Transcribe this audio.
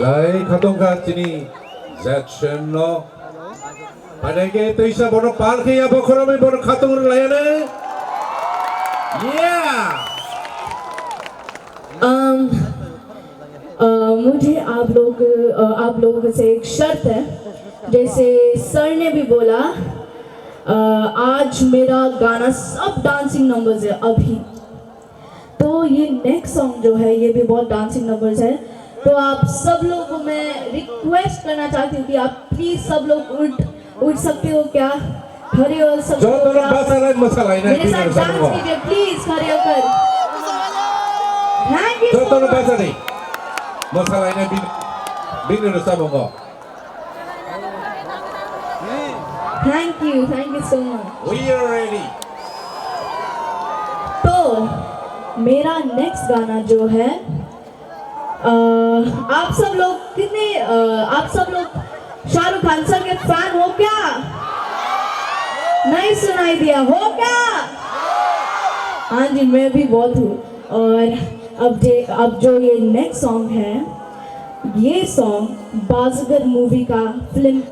来卡东卡今尼 Jackson no pada ke itu isa bono parke ya bokoro me bono khatong raya ne yeah मुझे आप लोगों से एक शर्त है जैसे सर ने भी बोला आज मेरा गाना सब डांसिंग नंबर्स है अभी तो ये नेक्स्ट सॉन्ग जो है ये भी बहुत डांसिंग नंबर्स है तो आप सब लोगों को मैं रिक्वेस्ट करना चाहती हूँ कि आप प्लीज सब लोग उठ सकते हो क्या खड़े हो सब जो तो लोग बस अलग मसाला है ना मेरे साथ डांस कीजिए प्लीज खड़े होकर थैंक यू जो तो लोग बस नहीं मसाला है ना बिन रसा mango thank you so much we are ready तो मेरा नेक्स्ट गाना जो है आप सब लोग शाहरुख खान सर के फैन हो क्या नहीं सुनाई दिया हो क्या हाँ जी मैं भी बहुत हूँ और अब जो ये नेक्स्ट सॉन्ग है ये सॉन्ग बाजीगर मूवी का फिल्म